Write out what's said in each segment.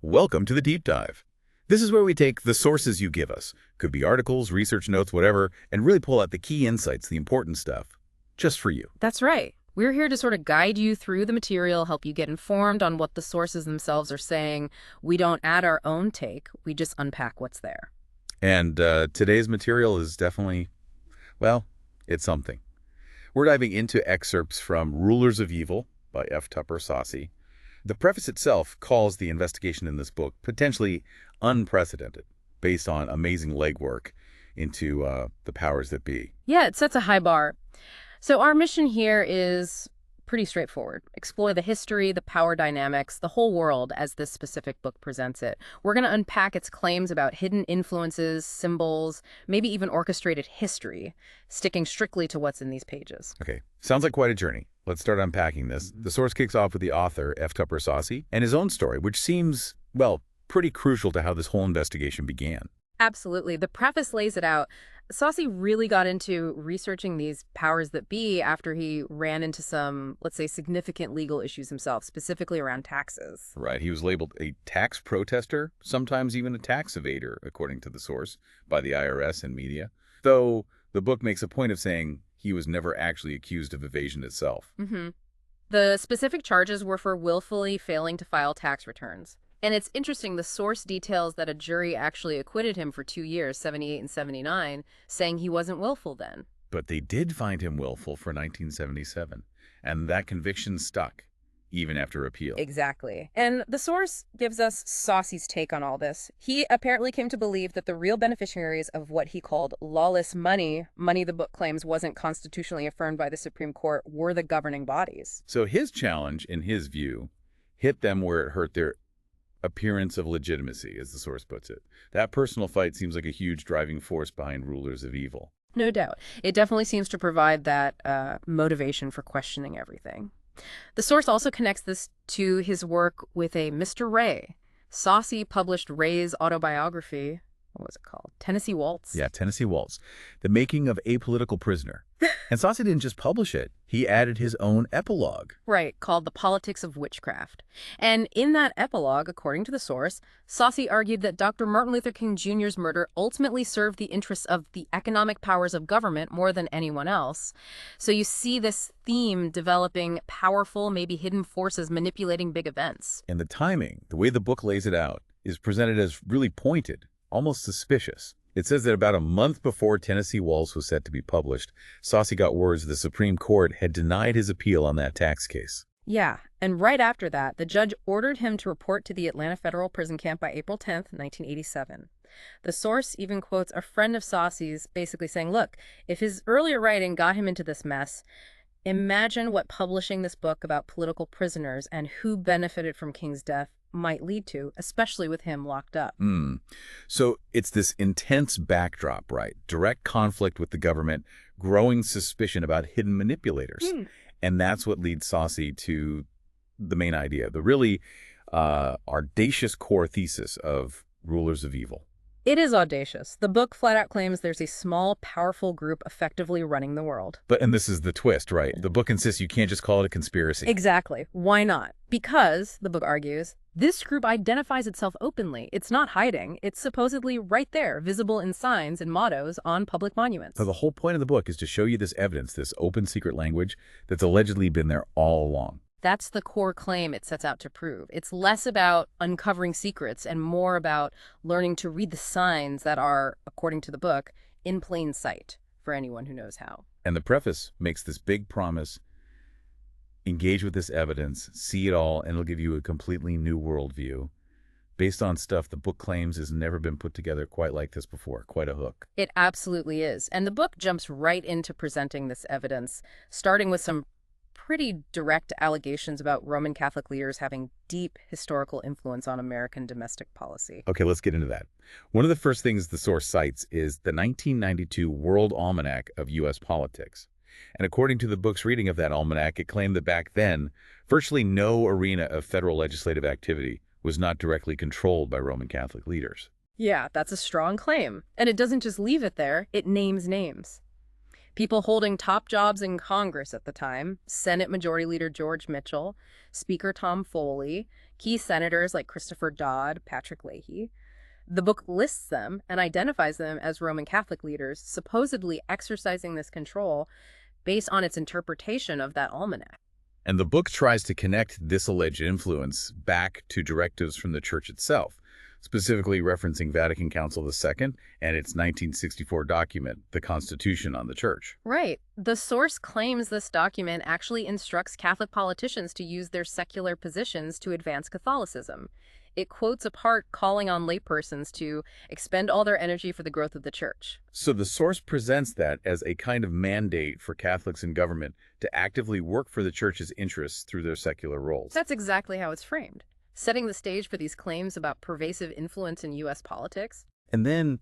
Welcome to the Deep Dive. This is where we take the sources you give us, could be articles, research notes, whatever, and really pull out the key insights, the important stuff, just for you. That's right. We're here to sort of guide you through the material, help you get informed on what the sources themselves are saying. We don't add our own take, we just unpack what's there. And today's material is definitely, well, it's something. We're diving into excerpts from Rulers of Evil by F. Tupper Saucy. The preface itself calls the investigation in this book potentially unprecedented, based on amazing legwork into the powers that be. Yeah, it sets a high bar. So our mission here is pretty straightforward. Explore the history, the power dynamics, the whole world as this specific book presents it. We're going to unpack its claims about hidden influences, symbols, maybe even orchestrated history, sticking strictly to what's in these pages. Okay, sounds like quite a journey. Let's start unpacking this. The source kicks off with the author, F. Tupper Saucy, and his own story, which seems, well, pretty crucial to how this whole investigation began. Absolutely. The preface lays it out. Saucy really got into researching these powers that be after he ran into some, let's say, significant legal issues himself, specifically around taxes. Right, he was labeled a tax protester, sometimes even a tax evader, according to the source, by the IRS and media. Though the book makes a point of saying he was never actually accused of evasion itself. The specific charges were for willfully failing to file tax returns. And it's interesting, the source details that a jury actually acquitted him for 2 years, 78 and 79, saying he wasn't willful then. But they did find him willful for 1977, and that conviction stuck, even after appeal. Exactly. And the source gives us Saucy's take on all this. He apparently came to believe that the real beneficiaries of what he called lawless money the book claims wasn't constitutionally affirmed by the Supreme Court, were the governing bodies. So his challenge, in his view, hit them where it hurt their appearance of legitimacy, as the source puts it. That personal fight seems like a huge driving force behind Rulers of Evil. No doubt. It definitely seems to provide that motivation for questioning everything. The source also connects this to his work with a Mr. Ray. Saucy published Ray's autobiography. What was it called? Tennessee Waltz? Yeah, Tennessee Waltz. The Making of a Political Prisoner. And Saucy didn't just publish it. He added his own epilogue. Right, called The Politics of Witchcraft. And in that epilogue, according to the source, Saucy argued that Dr. Martin Luther King Jr.'s murder ultimately served the interests of the economic powers of government more than anyone else. So you see this theme developing powerful, maybe hidden forces manipulating big events. And the timing, the way the book lays it out, is presented as really pointed, almost suspicious. It says that about a month before Tennessee Waltz was set to be published, Saucy got words the Supreme Court had denied his appeal on that tax case. Yeah, and right after that, the judge ordered him to report to the Atlanta Federal Prison Camp by April 10th, 1987. The source even quotes a friend of Saucy's basically saying, look, if his earlier writing got him into this mess, imagine what publishing this book about political prisoners and who benefited from King's death might lead to, especially with him locked up. So it's this intense backdrop, right? Direct conflict with the government, growing suspicion about hidden manipulators. And that's what leads Saucy to the main idea, the really audacious core thesis of Rulers of Evil. It is audacious. The book flat out claims there's a small, powerful group effectively running the world. And this is the twist, right? The book insists you can't just call it a conspiracy. Exactly. Why not? Because, the book argues, this group identifies itself openly. It's not hiding. It's supposedly right there, visible in signs and mottos on public monuments. So the whole point of the book is to show you this evidence, this open secret language that's allegedly been there all along. That's the core claim it sets out to prove. It's less about uncovering secrets and more about learning to read the signs that are, according to the book, in plain sight for anyone who knows how. And the preface makes this big promise: engage with this evidence, see it all, and it'll give you a completely new worldview based on stuff the book claims has never been put together quite like this before. Quite a hook. It absolutely is. And the book jumps right into presenting this evidence, starting with some pretty direct allegations about Roman Catholic leaders having deep historical influence on American domestic policy. Okay, let's get into that. One of the first things the source cites is the 1992 World Almanac of U.S. Politics. And according to the book's reading of that almanac, it claimed that back then, virtually no arena of federal legislative activity was not directly controlled by Roman Catholic leaders. Yeah, that's a strong claim. And it doesn't just leave it there, it names names. People holding top jobs in Congress at the time, Senate Majority Leader George Mitchell, Speaker Tom Foley, key senators like Christopher Dodd, Patrick Leahy. The book lists them and identifies them as Roman Catholic leaders, supposedly exercising this control based on its interpretation of that almanac. And the book tries to connect this alleged influence back to directives from the Church itself, specifically referencing Vatican Council II and its 1964 document, the Constitution on the Church. Right. The source claims this document actually instructs Catholic politicians to use their secular positions to advance Catholicism. It quotes a part calling on laypersons to expend all their energy for the growth of the Church. So the source presents that as a kind of mandate for Catholics in government to actively work for the Church's interests through their secular roles. That's exactly how it's framed, setting the stage for these claims about pervasive influence in U.S. politics. And then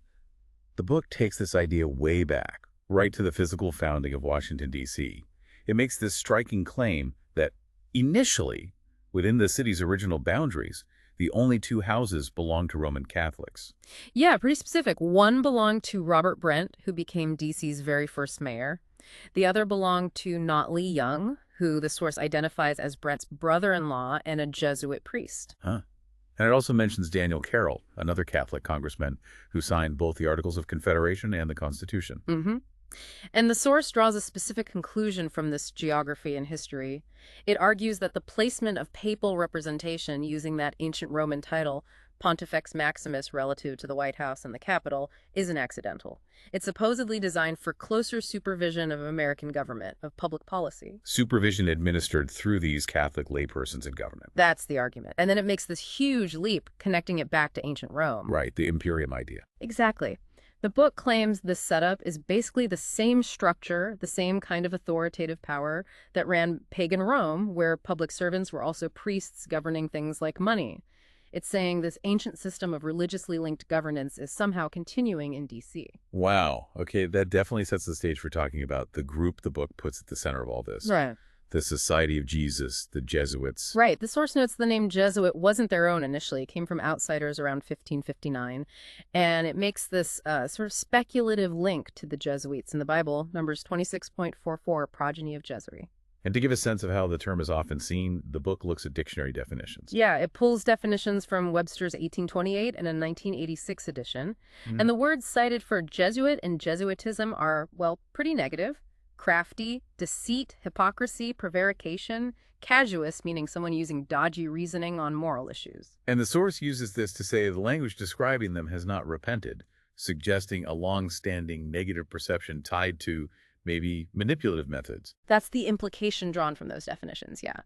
the book takes this idea way back, right to the physical founding of Washington, D.C. It makes this striking claim that initially, within the city's original boundaries, the only two houses belonged to Roman Catholics. Yeah, pretty specific. One belonged to Robert Brent, who became D.C.'s very first mayor. The other belonged to Notley Young, who the source identifies as Brent's brother-in-law and a Jesuit priest. Huh. And it also mentions Daniel Carroll, another Catholic congressman who signed both the Articles of Confederation and the Constitution. Mm-hmm. And the source draws a specific conclusion from this geography and history. It argues that the placement of papal representation using that ancient Roman title, Pontifex Maximus, relative to the White House and the Capitol, isn't accidental. It's supposedly designed for closer supervision of American government, of public policy. Supervision administered through these Catholic laypersons in government. That's the argument. And then it makes this huge leap, connecting it back to ancient Rome. Right, the imperium idea. Exactly. The book claims this setup is basically the same structure, the same kind of authoritative power that ran pagan Rome, where public servants were also priests governing things like money. It's saying this ancient system of religiously linked governance is somehow continuing in D.C. Wow. Okay, that definitely sets the stage for talking about the group the book puts at the center of all this. Right. The Society of Jesus, the Jesuits. Right. The source notes the name Jesuit wasn't their own initially. It came from outsiders around 1559. And it makes this sort of speculative link to the Jesuits in the Bible, Numbers 26.44, progeny of Jezreel. And to give a sense of how the term is often seen, the book looks at dictionary definitions. Yeah, it pulls definitions from Webster's 1828 and a 1986 edition. And the words cited for Jesuit and Jesuitism are, well, pretty negative. Crafty, deceit, hypocrisy, prevarication, casuist, meaning someone using dodgy reasoning on moral issues. And the source uses this to say the language describing them has not repented, suggesting a long-standing negative perception tied to maybe manipulative methods. That's the implication drawn from those definitions, yeah.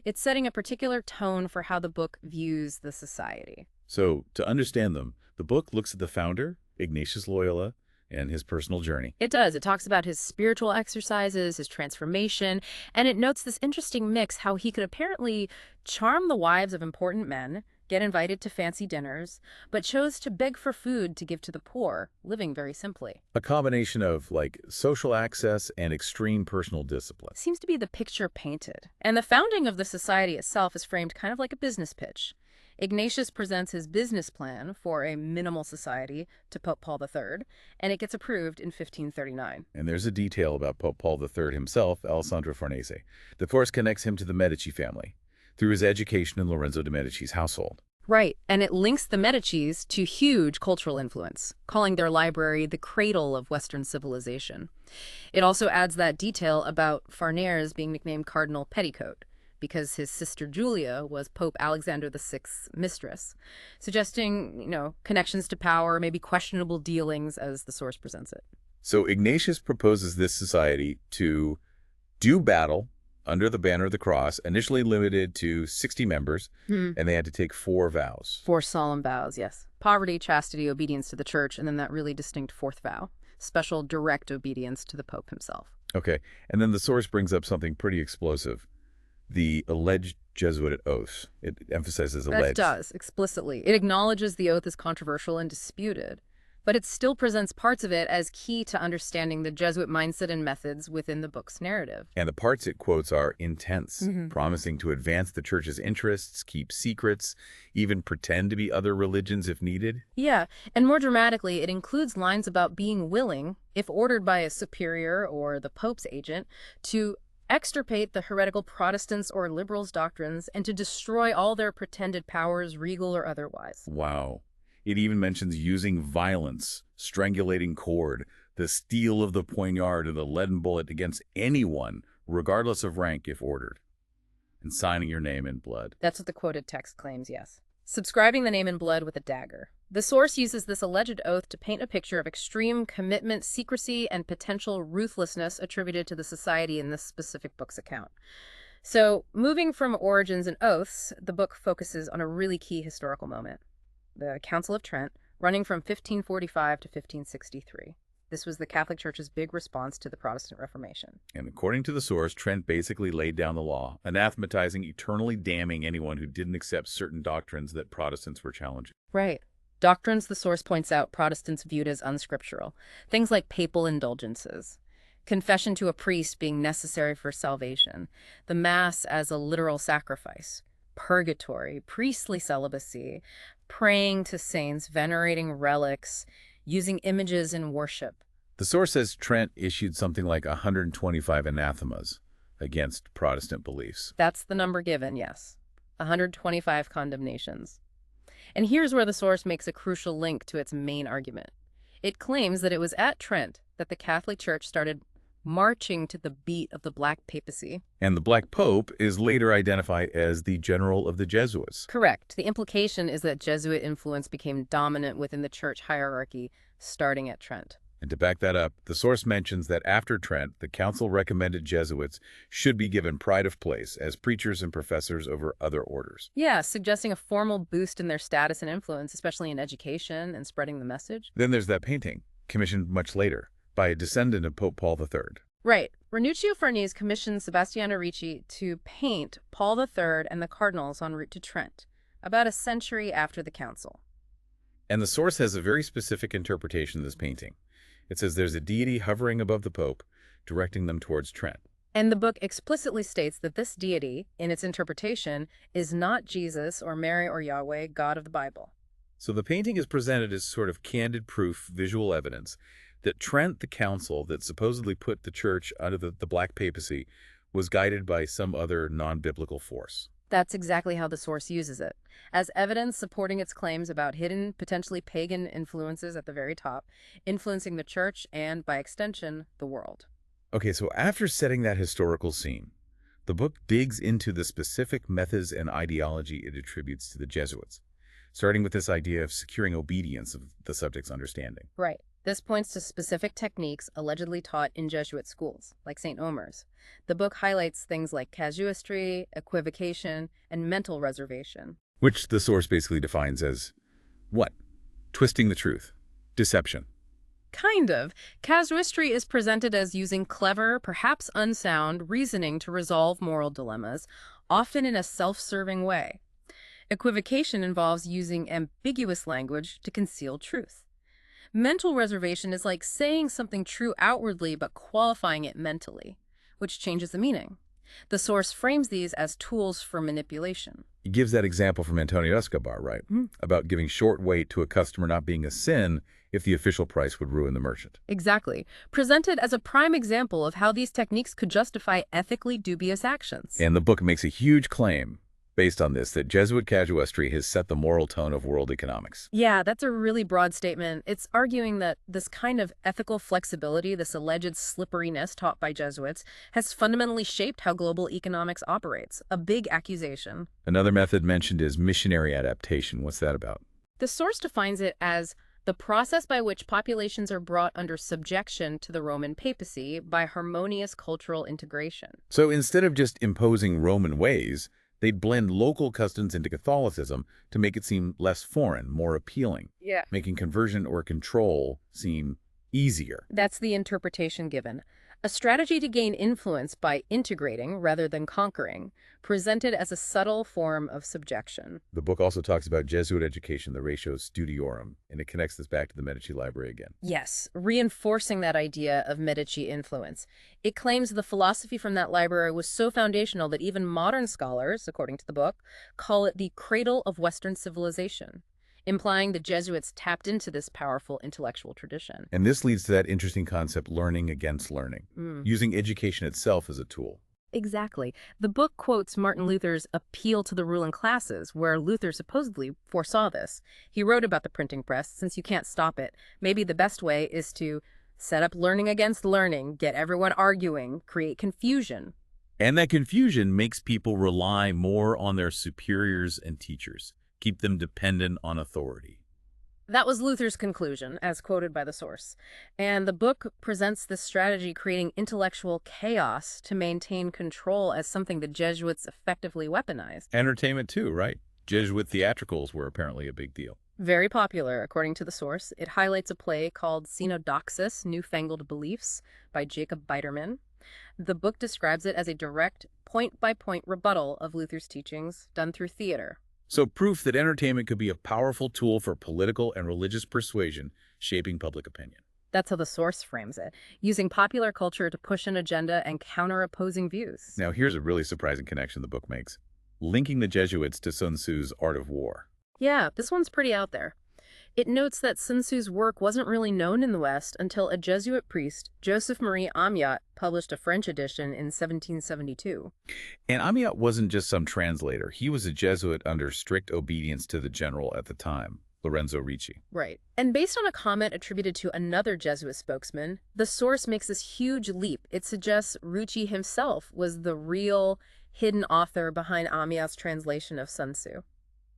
It's setting a particular tone for how the book views the society. So, to understand them, the book looks at the founder, Ignatius Loyola, and his personal journey. It does. It talks about his spiritual exercises, his transformation, and it notes this interesting mix, how he could apparently charm the wives of important men, get invited to fancy dinners, but chose to beg for food to give to the poor, living very simply. A combination of, social access and extreme personal discipline. Seems to be the picture painted. And the founding of the society itself is framed kind of like a business pitch. Ignatius presents his business plan for a minimal society to Pope Paul III, and it gets approved in 1539. And there's a detail about Pope Paul III himself, Alessandro Farnese. The force connects him to the Medici family through his education in Lorenzo de' Medici's household. Right, and it links the Medicis to huge cultural influence, calling their library the cradle of Western civilization. It also adds that detail about Farnese being nicknamed Cardinal Petticoat, because his sister Julia was Pope Alexander VI's mistress, suggesting, connections to power, maybe questionable dealings as the source presents it. So Ignatius proposes this society to do battle under the banner of the cross, initially limited to 60 members, and they had to take 4 vows. 4 solemn vows, yes. Poverty, chastity, obedience to the church, and then that really distinct 4th vow, special direct obedience to the Pope himself. Okay, and then the source brings up something pretty explosive. The alleged Jesuit oaths. It emphasizes alleged. It does, explicitly. It acknowledges the oath is controversial and disputed. but it still presents parts of it as key to understanding the Jesuit mindset and methods within the book's narrative. And the parts it quotes are intense, Mhm. promising to advance the church's interests, keep secrets, even pretend to be other religions if needed. Yeah, and more dramatically, it includes lines about being willing, if ordered by a superior or the Pope's agent, to extirpate the heretical Protestants' or liberals' doctrines and to destroy all their pretended powers, regal or otherwise. Wow. It even mentions using violence, strangulating cord, the steel of the poignard or the leaden bullet against anyone, regardless of rank if ordered, and signing your name in blood. That's what the quoted text claims, yes. Subscribing the name in blood with a dagger. The source uses this alleged oath to paint a picture of extreme commitment, secrecy, and potential ruthlessness attributed to the society in this specific book's account. So, moving from origins and oaths, the book focuses on a really key historical moment, the Council of Trent, running from 1545 to 1563. This was the Catholic Church's big response to the Protestant Reformation. And according to the source, Trent basically laid down the law, anathematizing, eternally damning anyone who didn't accept certain doctrines that Protestants were challenging. Right. Doctrines, the source points out, Protestants viewed as unscriptural. Things like papal indulgences, confession to a priest being necessary for salvation, the Mass as a literal sacrifice, purgatory, priestly celibacy, praying to saints, venerating relics, using images in worship. The source says Trent issued something like 125 anathemas against Protestant beliefs. That's the number given, yes. 125 condemnations. And here's where the source makes a crucial link to its main argument. It claims that it was at Trent that the Catholic Church started marching to the beat of the Black Papacy. And the Black Pope is later identified as the general of the Jesuits. Correct. The implication is that Jesuit influence became dominant within the church hierarchy starting at Trent. And to back that up, the source mentions that after Trent, the council recommended Jesuits should be given pride of place as preachers and professors over other orders. Yeah, suggesting a formal boost in their status and influence, especially in education and spreading the message. Then there's that painting, commissioned much later, by a descendant of Pope Paul III. Right. Ranuccio Farnese commissioned Sebastiano Ricci to paint Paul III and the cardinals en route to Trent, about a century after the council. And the source has a very specific interpretation of this painting. It says there's a deity hovering above the Pope, directing them towards Trent. And the book explicitly states that this deity, in its interpretation, is not Jesus or Mary or Yahweh, God of the Bible. So the painting is presented as sort of candid proof, visual evidence, that Trent, the council that supposedly put the church under the Black Papacy, was guided by some other non-biblical force. That's exactly how the source uses it, as evidence supporting its claims about hidden, potentially pagan influences at the very top, influencing the church and, by extension, the world. Okay, so after setting that historical scene, the book digs into the specific methods and ideology it attributes to the Jesuits, starting with this idea of securing obedience of the subject's understanding. Right. This points to specific techniques allegedly taught in Jesuit schools, like St. Omer's. The book highlights things like casuistry, equivocation, and mental reservation. Which the source basically defines as what? Twisting the truth. Deception. Kind of. Casuistry is presented as using clever, perhaps unsound, reasoning to resolve moral dilemmas, often in a self-serving way. Equivocation involves using ambiguous language to conceal truth. Mental reservation is like saying something true outwardly but qualifying it mentally, which changes the meaning. The source frames these as tools for manipulation. He gives that example from Antonio Escobar, right? About giving short weight to a customer not being a sin if the official price would ruin the merchant. Exactly. Presented as a prime example of how these techniques could justify ethically dubious actions. And the book makes a huge claim based on this, that Jesuit casuistry has set the moral tone of world economics. Yeah, that's a really broad statement. It's arguing that this kind of ethical flexibility, this alleged slipperiness taught by Jesuits, has fundamentally shaped how global economics operates. A big accusation. Another method mentioned is missionary adaptation. What's that about? The source defines it as the process by which populations are brought under subjection to the Roman papacy by harmonious cultural integration. So instead of just imposing Roman ways, they'd blend local customs into Catholicism to make it seem less foreign, more appealing, making conversion or control seem easier. That's the interpretation given. A strategy to gain influence by integrating rather than conquering, presented as a subtle form of subjection. The book also talks about Jesuit education, the ratio studiorum, and it connects this back to the Medici Library again. Yes, reinforcing that idea of Medici influence. It claims the philosophy from that library was so foundational that even modern scholars, according to the book, call it the cradle of Western civilization, implying the Jesuits tapped into this powerful intellectual tradition. And this leads to that interesting concept, learning against learning, using education itself as a tool. Exactly. The book quotes Martin Luther's appeal to the ruling classes, where Luther supposedly foresaw this. He wrote about the printing press, since you can't stop it. Maybe the best way is to set up learning against learning, get everyone arguing, create confusion. And that confusion makes people rely more on their superiors and teachers, keep them dependent on authority. That was Luther's conclusion, as quoted by the source. And the book presents this strategy creating intellectual chaos to maintain control as something the Jesuits effectively weaponized. Entertainment too, right? Jesuit theatricals were apparently a big deal. Very popular, according to the source. It highlights a play called Xenodoxus, Newfangled Beliefs, by Jacob Biderman. The book describes it as a direct, point-by-point rebuttal of Luther's teachings done through theater. So proof that entertainment could be a powerful tool for political and religious persuasion, shaping public opinion. That's how the source frames it, using popular culture to push an agenda and counter opposing views. Now here's a really surprising connection the book makes, linking the Jesuits to Sun Tzu's Art of War. Yeah, this one's pretty out there. It notes that Sun Tzu's work wasn't really known in the West until a Jesuit priest, Joseph Marie Amiot, published a French edition in 1772. And Amiot wasn't just some translator. He was a Jesuit under strict obedience to the general at the time, Lorenzo Ricci. Right. And based on a comment attributed to another Jesuit spokesman, the source makes this huge leap. It suggests Ricci himself was the real, hidden author behind Amiot's translation of Sun Tzu.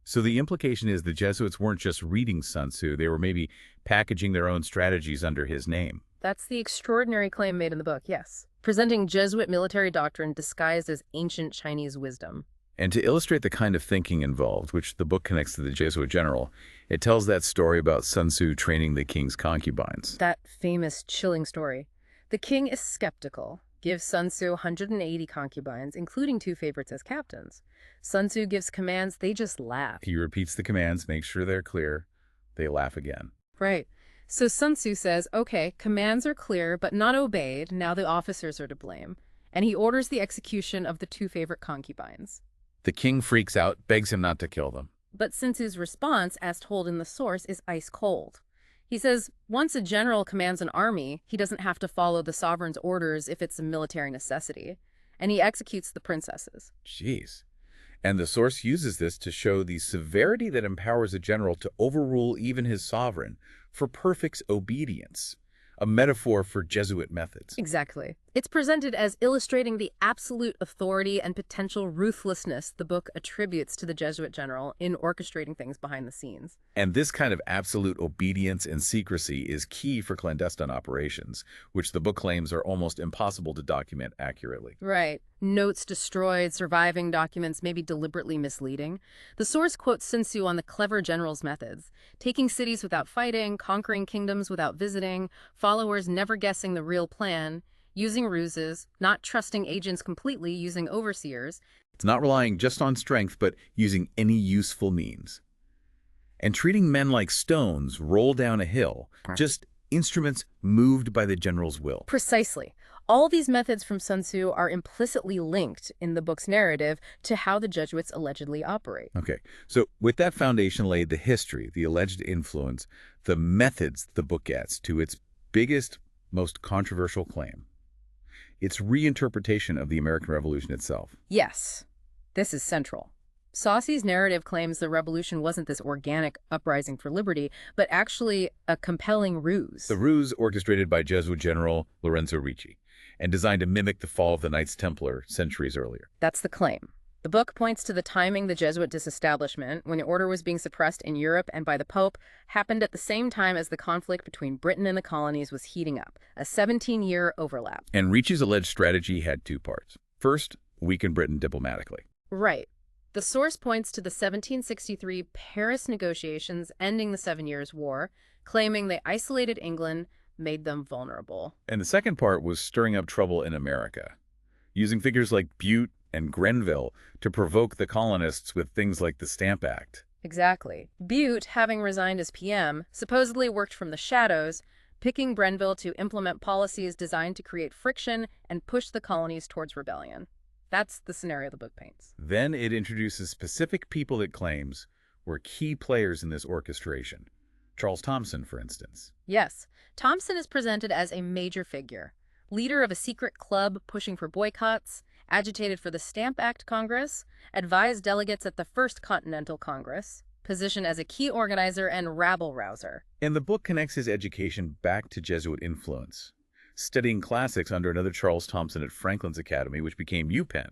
So the implication is the Jesuits weren't just reading Sun Tzu, they were maybe packaging their own strategies under his name. That's the extraordinary claim made in the book, yes. Presenting Jesuit military doctrine disguised as ancient Chinese wisdom. And to illustrate the kind of thinking involved, which the book connects to the Jesuit general, it tells that story about Sun Tzu training the king's concubines. That famous, chilling story. The king is skeptical, gives Sun Tzu 180 concubines, including 2 favorites as captains. Sun Tzu gives commands, they just laugh. He repeats the commands, makes sure they're clear. They laugh again. Right. So Sun Tzu says, okay, commands are clear but not obeyed, now the officers are to blame. And he orders the execution of the 2 favorite concubines. The king freaks out, begs him not to kill them. But Sun Tzu's response, as told in the source, is ice cold. He says, once a general commands an army, he doesn't have to follow the sovereign's orders if it's a military necessity. And he executes the princesses. Jeez. And the source uses this to show the severity that empowers a general to overrule even his sovereign for perfect obedience, a metaphor for Jesuit methods. Exactly. It's presented as illustrating the absolute authority and potential ruthlessness the book attributes to the Jesuit general in orchestrating things behind the scenes. And this kind of absolute obedience and secrecy is key for clandestine operations, which the book claims are almost impossible to document accurately. Right. Notes destroyed, surviving documents may be deliberately misleading. The source quotes Sun Tzu on the clever general's methods, taking cities without fighting, conquering kingdoms without visiting, followers never guessing the real plan, using ruses, not trusting agents completely, using overseers. It's not relying just on strength, but using any useful means. And treating men like stones roll down a hill, just instruments moved by the general's will. Precisely. All these methods from Sun Tzu are implicitly linked in the book's narrative to how the Jesuits allegedly operate. Okay, so with that foundation laid, the history, the alleged influence, the methods the book gets to its biggest, most controversial claim. Its reinterpretation of the American Revolution itself. Yes, this is central. Saucy's narrative claims the revolution wasn't this organic uprising for liberty, but actually a compelling ruse. The ruse orchestrated by Jesuit General Lorenzo Ricci and designed to mimic the fall of the Knights Templar centuries earlier. That's the claim. The book points to the timing the Jesuit disestablishment, when the order was being suppressed in Europe and by the Pope, happened at the same time as the conflict between Britain and the colonies was heating up, a 17-year overlap. And Ricci's alleged strategy had 2 parts. First, weaken Britain diplomatically. Right. The source points to the 1763 Paris negotiations ending the 7 Years' War, claiming they isolated England, made them vulnerable. And the second part was stirring up trouble in America, using figures like Butte and Grenville to provoke the colonists with things like the Stamp Act. Exactly. Butte, having resigned as PM, supposedly worked from the shadows, picking Grenville to implement policies designed to create friction and push the colonies towards rebellion. That's the scenario the book paints. Then it introduces specific people it claims were key players in this orchestration. Charles Thomson, for instance. Yes, Thompson is presented as a major figure, leader of a secret club pushing for boycotts, agitated for the Stamp Act Congress, advised delegates at the First Continental Congress, positioned as a key organizer and rabble-rouser. And the book connects his education back to Jesuit influence, studying classics under another Charles Thomson at Franklin's Academy, which became UPenn,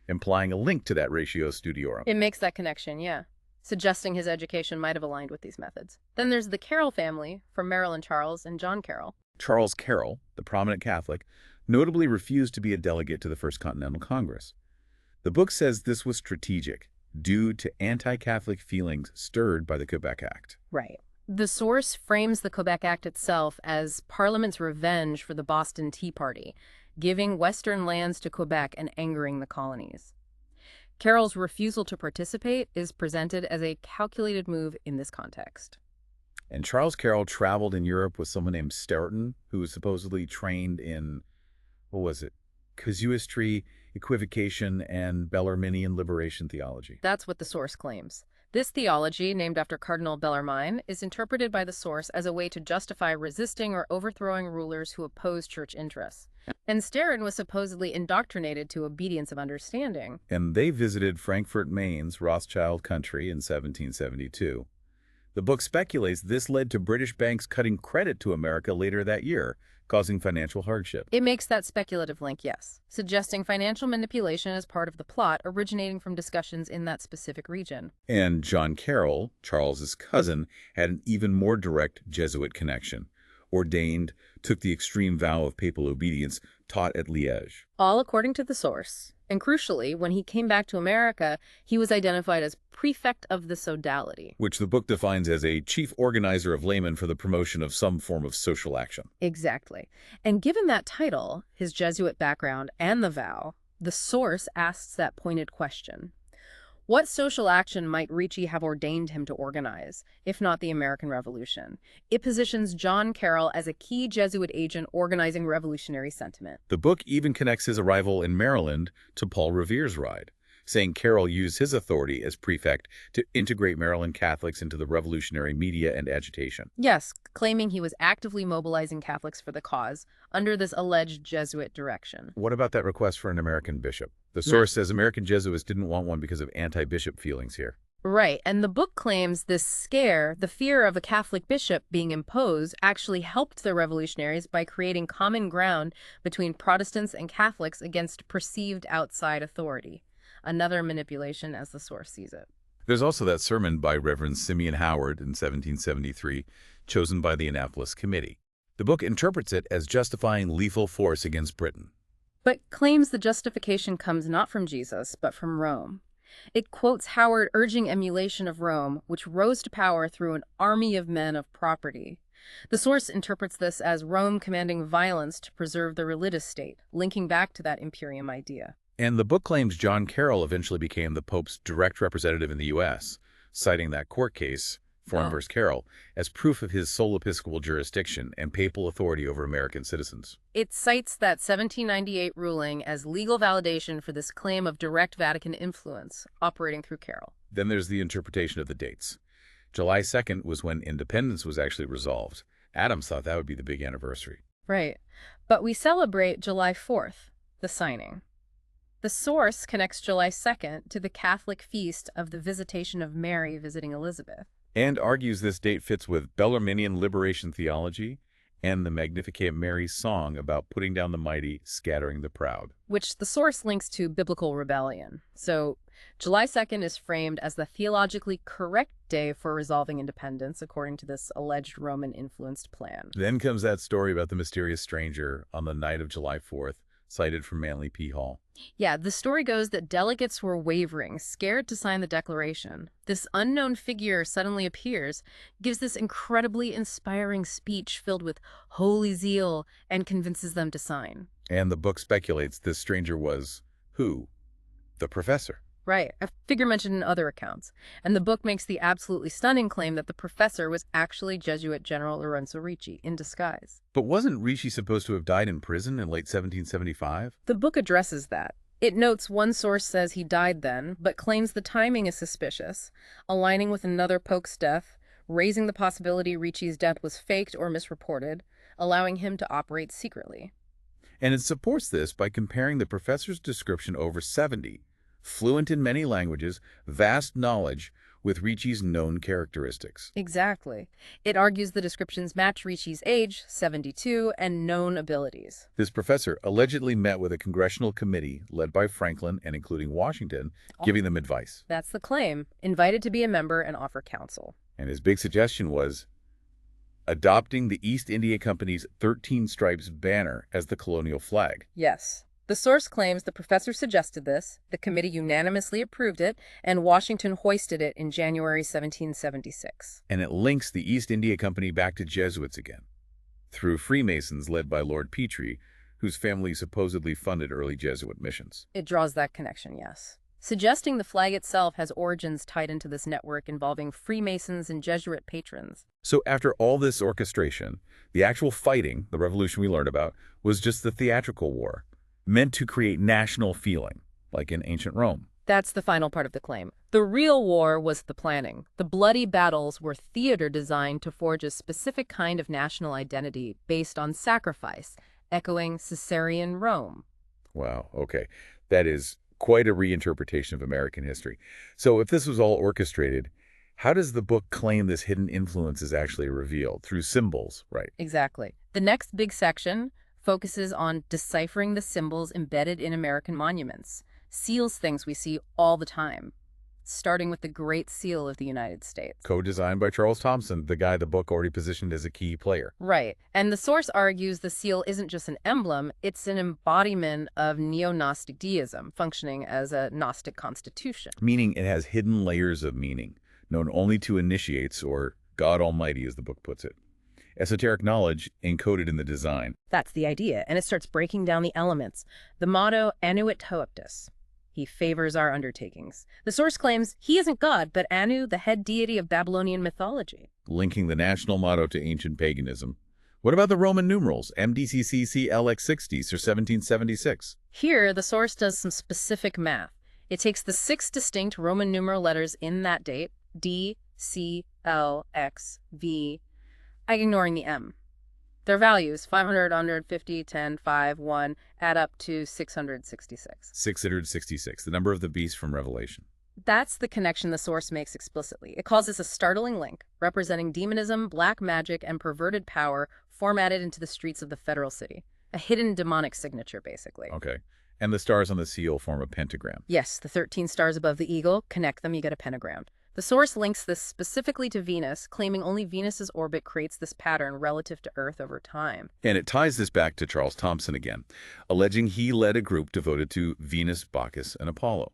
implying a link to that ratio studiorum. It makes that connection, yeah, suggesting his education might have aligned with these methods. Then there's the Carroll family, from Marilyn Charles and John Carroll. Charles Carroll, the prominent Catholic, notably refused to be a delegate to the First Continental Congress. The book says this was strategic, due to anti-Catholic feelings stirred by the Quebec Act. Right. The source frames the Quebec Act itself as Parliament's revenge for the Boston Tea Party, giving Western lands to Quebec and angering the colonies. Carroll's refusal to participate is presented as a calculated move in this context. And Charles Carroll traveled in Europe with someone named Sterton, who was supposedly trained in, casuistry, equivocation, and Bellarminian liberation theology. That's what the source claims. This theology, named after Cardinal Bellarmine, is interpreted by the source as a way to justify resisting or overthrowing rulers who oppose church interests. And Sterton was supposedly indoctrinated to obedience of understanding. And they visited Frankfurt, Maine's Rothschild country in 1772. The book speculates this led to British banks cutting credit to America later that year, causing financial hardship. It makes that speculative link, yes, suggesting financial manipulation as part of the plot originating from discussions in that specific region. And John Carroll, Charles's cousin, had an even more direct Jesuit connection. Ordained, took the extreme vow of papal obedience, taught at Liège. All according to the source. And crucially, when he came back to America, he was identified as prefect of the sodality, Which the book defines as a chief organizer of laymen for the promotion of some form of social action. Exactly. And given that title, his Jesuit background, and the vow, the source asks that pointed question. What social action might Ricci have ordained him to organize, if not the American Revolution? It positions John Carroll as a key Jesuit agent organizing revolutionary sentiment. The book even connects his arrival in Maryland to Paul Revere's ride, saying Carroll used his authority as prefect to integrate Maryland Catholics into the revolutionary media and agitation. Yes, claiming he was actively mobilizing Catholics for the cause under this alleged Jesuit direction. What about that request for an American bishop? The source says American Jesuits didn't want one because of anti-bishop feelings here. Right, and the book claims this scare, the fear of a Catholic bishop being imposed, actually helped the revolutionaries by creating common ground between Protestants and Catholics against perceived outside authority. Another manipulation as the source sees it. There's also that sermon by Reverend Simeon Howard in 1773, chosen by the Annapolis Committee. The book interprets it as justifying lethal force against Britain. But claims the justification comes not from Jesus, but from Rome. It quotes Howard urging emulation of Rome, which rose to power through an army of men of property. The source interprets this as Rome commanding violence to preserve the religious state, linking back to that imperium idea. And the book claims John Carroll eventually became the Pope's direct representative in the U.S., citing that court case, Foreign v. Carroll, as proof of his sole episcopal jurisdiction and papal authority over American citizens. It cites that 1798 ruling as legal validation for this claim of direct Vatican influence operating through Carroll. Then there's the interpretation of the dates. July 2nd was when independence was actually resolved. Adams thought that would be the big anniversary. Right. But we celebrate July 4th, the signing. The source connects July 2nd to the Catholic feast of the Visitation of Mary visiting Elizabeth. And argues this date fits with Bellarminian liberation theology and the Magnificat Mary song about putting down the mighty, scattering the proud. Which the source links to biblical rebellion. So July 2nd is framed as the theologically correct day for resolving independence, according to this alleged Roman-influenced plan. Then comes that story about the mysterious stranger on the night of July 4th, cited from Manly P. Hall. Yeah, the story goes that delegates were wavering, scared to sign the declaration. This unknown figure suddenly appears, gives this incredibly inspiring speech filled with holy zeal, and convinces them to sign. And the book speculates this stranger was who? The professor. Right, a figure mentioned in other accounts. And the book makes the absolutely stunning claim that the professor was actually Jesuit General Lorenzo Ricci in disguise. But wasn't Ricci supposed to have died in prison in late 1775? The book addresses that. It notes one source says he died then, but claims the timing is suspicious, aligning with another Pope's death, raising the possibility Ricci's death was faked or misreported, allowing him to operate secretly. And it supports this by comparing the professor's description over 70, fluent in many languages, vast knowledge, with Ricci's known characteristics. Exactly. It argues the descriptions match Ricci's age, 72, and known abilities. This professor allegedly met with a congressional committee led by Franklin and including Washington, giving them advice. That's the claim, invited to be a member and offer counsel. And his big suggestion was adopting the East India Company's 13 stripes banner as the colonial flag. Yes. The source claims the professor suggested this, the committee unanimously approved it, and Washington hoisted it in January 1776. And it links the East India Company back to Jesuits again, through Freemasons led by Lord Petrie, whose family supposedly funded early Jesuit missions. It draws that connection, yes. Suggesting the flag itself has origins tied into this network involving Freemasons and Jesuit patrons. So after all this orchestration, the actual fighting, the revolution we learned about, was just the theatrical war, meant to create national feeling, like in ancient Rome. That's the final part of the claim. The real war was the planning. The bloody battles were theater designed to forge a specific kind of national identity based on sacrifice, echoing Caesarean Rome. Wow, okay. That is quite a reinterpretation of American history. So if this was all orchestrated, how does the book claim this hidden influence is actually revealed? Through symbols, right? Exactly. The next big section focuses on deciphering the symbols embedded in American monuments, seals, things we see all the time, starting with the Great Seal of the United States. Co-designed by Charles Thompson, the guy the book already positioned as a key player. Right. And the source argues the seal isn't just an emblem, it's an embodiment of neo-Gnostic deism, functioning as a Gnostic constitution. Meaning it has hidden layers of meaning, known only to initiates, or God Almighty as the book puts it. Esoteric knowledge encoded in the design. That's the idea, and it starts breaking down the elements. The motto, Annuit Hoeptus. He favors our undertakings. The source claims he isn't God, but Anu, the head deity of Babylonian mythology. Linking the national motto to ancient paganism. What about the Roman numerals, MDCCCLX60s or 1776? Here, the source does some specific math. It takes the 6 distinct Roman numeral letters in that date, D, C, L, X, V, ignoring the M. Their values, 500, 150, 10, 5, 1, add up to 666. 666, the number of the beast from Revelation. That's the connection the source makes explicitly. It calls this a startling link, representing demonism, black magic, and perverted power formatted into the streets of the federal city. A hidden demonic signature, basically. Okay. And the stars on the seal form a pentagram. Yes, the 13 stars above the eagle, connect them, you get a pentagram. The source links this specifically to Venus, claiming only Venus's orbit creates this pattern relative to Earth over time. And it ties this back to Charles Thompson again, alleging he led a group devoted to Venus, Bacchus, and Apollo.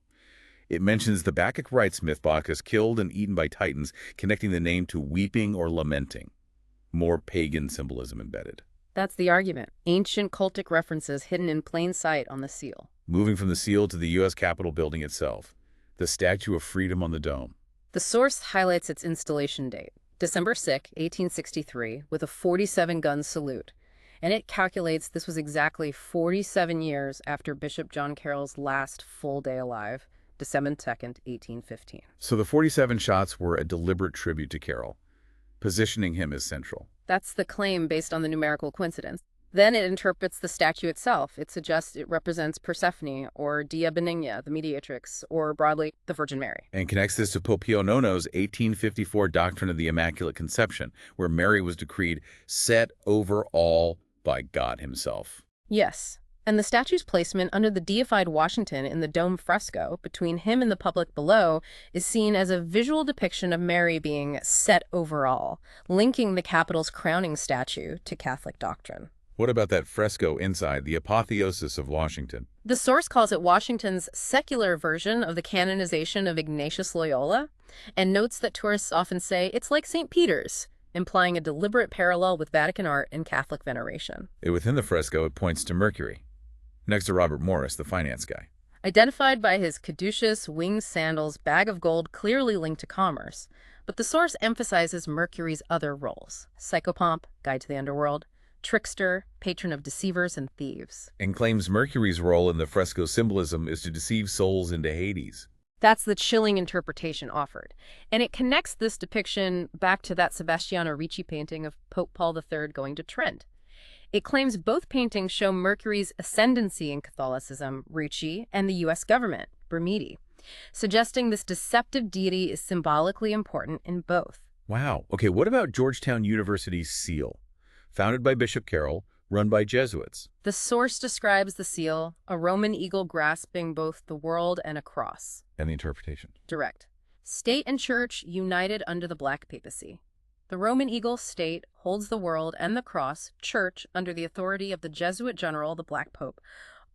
It mentions the Bacchic rites myth Bacchus killed and eaten by Titans, connecting the name to weeping or lamenting. More pagan symbolism embedded. That's the argument. Ancient cultic references hidden in plain sight on the seal. Moving from the seal to the U.S. Capitol building itself, the Statue of Freedom on the dome. The source highlights its installation date, December 6, 1863, with a 47-gun salute, and it calculates this was exactly 47 years after Bishop John Carroll's last full day alive, December 2nd, 1815. So the 47 shots were a deliberate tribute to Carroll, positioning him as central. That's the claim based on the numerical coincidence. Then it interprets the statue itself. It suggests it represents Persephone, or Dea Benigna, the mediatrix, or broadly, the Virgin Mary. And connects this to Pope Pio IX's 1854 doctrine of the Immaculate Conception, where Mary was decreed set over all by God himself. Yes, and the statue's placement under the deified Washington in the dome fresco, between him and the public below, is seen as a visual depiction of Mary being set over all, linking the Capitol's crowning statue to Catholic doctrine. What about that fresco inside, the apotheosis of Washington? The source calls it Washington's secular version of the canonization of Ignatius Loyola, and notes that tourists often say it's like St. Peter's, implying a deliberate parallel with Vatican art and Catholic veneration. Within the fresco, it points to Mercury, next to Robert Morris, the finance guy. Identified by his caduceus, winged sandals, bag of gold clearly linked to commerce, but the source emphasizes Mercury's other roles: psychopomp, guide to the underworld, trickster, patron of deceivers and thieves. And claims Mercury's role in the fresco symbolism is to deceive souls into Hades. That's the chilling interpretation offered. And it connects this depiction back to that Sebastiano Ricci painting of Pope Paul III going to Trent. It claims both paintings show Mercury's ascendancy in Catholicism, Ricci, and the U.S. government, Bermude, suggesting this deceptive deity is symbolically important in both. Wow. Okay, what about Georgetown University's seal? Founded by Bishop Carroll, run by Jesuits. The source describes the seal, a Roman eagle grasping both the world and a cross. And the interpretation. Direct. State and church united under the Black Papacy. The Roman eagle, state, holds the world, and the cross, church, under the authority of the Jesuit general, the Black Pope,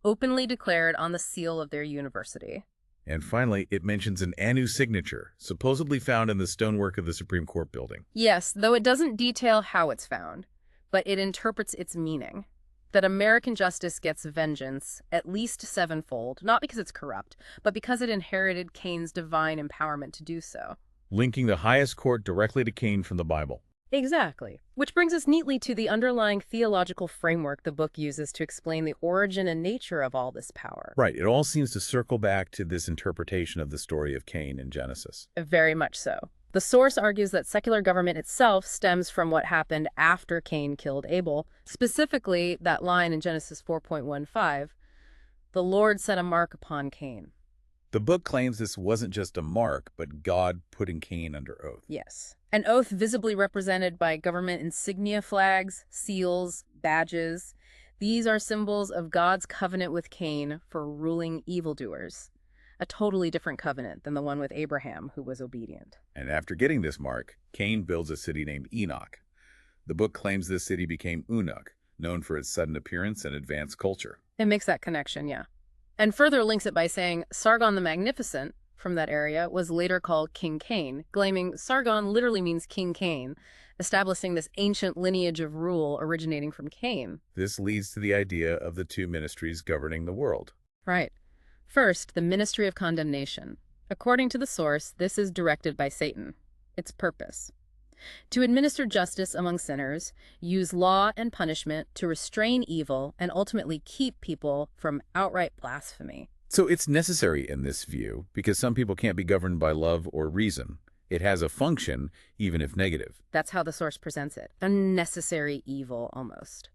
openly declared on the seal of their university. And finally, it mentions an Anu signature, supposedly found in the stonework of the Supreme Court building. Yes, though it doesn't detail how it's found, but it interprets its meaning. That American justice gets vengeance, at least sevenfold, not because it's corrupt, but because it inherited Cain's divine empowerment to do so. Linking the highest court directly to Cain from the Bible. Exactly. Which brings us neatly to the underlying theological framework the book uses to explain the origin and nature of all this power. Right. It all seems to circle back to this interpretation of the story of Cain in Genesis. Very much so. The source argues that secular government itself stems from what happened after Cain killed Abel, specifically that line in Genesis 4.15, "The Lord set a mark upon Cain." The book claims this wasn't just a mark, but God putting Cain under oath. Yes. An oath visibly represented by government insignia, flags, seals, badges. These are symbols of God's covenant with Cain for ruling evildoers. A totally different covenant than the one with Abraham, who was obedient. And after getting this mark, Cain builds a city named Enoch. The book claims this city became Unuk, known for its sudden appearance and advanced culture. It makes that connection, yeah. And further links it by saying Sargon the Magnificent, from that area, was later called King Cain, claiming Sargon literally means King Cain, establishing this ancient lineage of rule originating from Cain. This leads to the idea of the two ministries governing the world. Right. First, the ministry of condemnation. According to the source, this is directed by Satan. Its purpose: to administer justice among sinners, use law and punishment to restrain evil, and ultimately keep people from outright blasphemy. So it's necessary in this view, because some people can't be governed by love or reason. It has a function, even if negative. That's how the source presents it. A necessary evil, almost.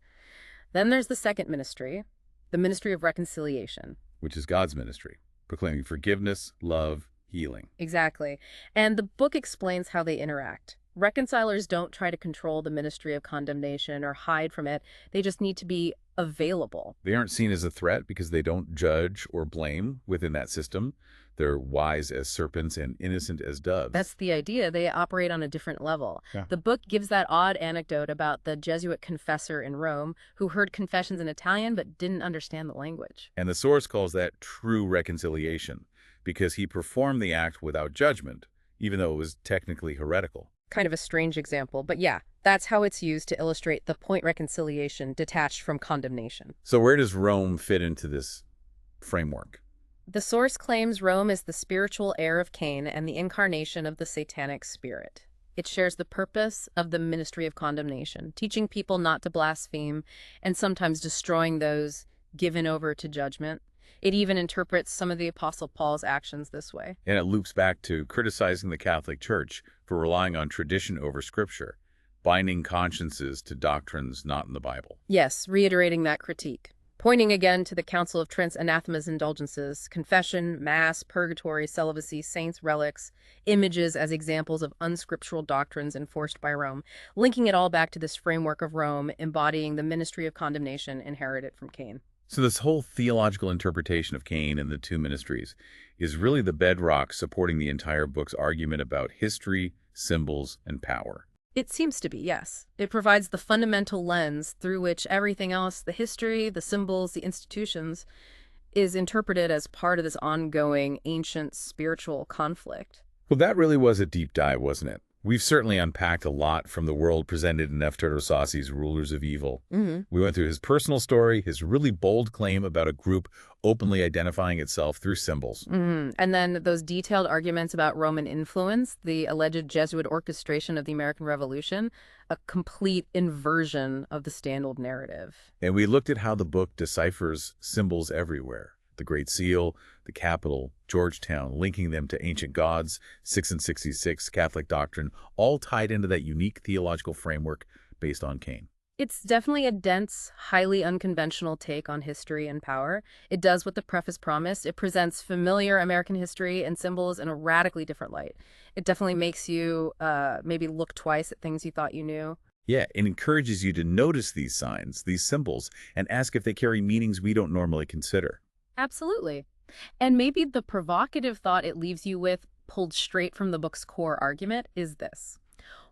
Then there's the second ministry, the ministry of reconciliation. Which is God's ministry, proclaiming forgiveness, love, healing. Exactly. And the book explains how they interact. Reconcilers don't try to control the ministry of condemnation or hide from it. They just need to be available. They aren't seen as a threat because they don't judge or blame within that system. They're wise as serpents and innocent as doves. That's the idea. They operate on a different level. Yeah. The book gives that odd anecdote about the Jesuit confessor in Rome who heard confessions in Italian but didn't understand the language. And the source calls that true reconciliation because he performed the act without judgment, even though it was technically heretical. Kind of a strange example, but yeah, that's how it's used to illustrate the point reconciliation detached from condemnation. So where does Rome fit into this framework? The source claims Rome is the spiritual heir of Cain and the incarnation of the satanic spirit. It shares the purpose of the ministry of condemnation, teaching people not to blaspheme and sometimes destroying those given over to judgment. It even interprets some of the Apostle Paul's actions this way. And it loops back to criticizing the Catholic Church for relying on tradition over Scripture, binding consciences to doctrines not in the Bible. Yes, reiterating that critique. Pointing again to the Council of Trent's anathemas, indulgences, confession, mass, purgatory, celibacy, saints' relics, images as examples of unscriptural doctrines enforced by Rome, linking it all back to this framework of Rome embodying the ministry of condemnation inherited from Cain. So this whole theological interpretation of Cain and the two ministries is really the bedrock supporting the entire book's argument about history, symbols, and power. It seems to be, yes. It provides the fundamental lens through which everything else, the history, the symbols, the institutions, is interpreted as part of this ongoing ancient spiritual conflict. Well, that really was a deep dive, wasn't it? We've certainly unpacked a lot from the world presented in F. Sassi's Rulers of Evil. Hmm. We went through his personal story, his really bold claim about a group openly identifying itself through symbols. And then those detailed arguments about Roman influence, the alleged Jesuit orchestration of the American Revolution, a complete inversion of the standard narrative. And we looked at how the book deciphers symbols everywhere. The Great Seal, the Capitol, Georgetown, linking them to ancient gods, 6 and 66, Catholic doctrine, all tied into that unique theological framework based on Cain. It's definitely a dense, highly unconventional take on history and power. It does what the preface promised. It presents familiar American history and symbols in a radically different light. It definitely makes you maybe look twice at things you thought you knew. Yeah, it encourages you to notice these signs, these symbols, and ask if they carry meanings we don't normally consider. Absolutely. And maybe the provocative thought it leaves you with, pulled straight from the book's core argument, is this.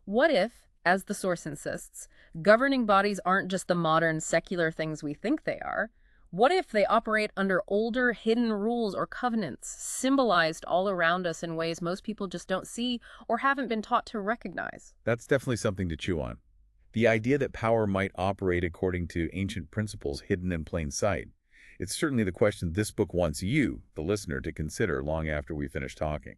What if, as the source insists, governing bodies aren't just the modern secular things we think they are? What if they operate under older hidden rules or covenants, symbolized all around us in ways most people just don't see or haven't been taught to recognize? That's definitely something to chew on. The idea that power might operate according to ancient principles hidden in plain sight. It's certainly the question this book wants you, the listener, to consider long after we finish talking.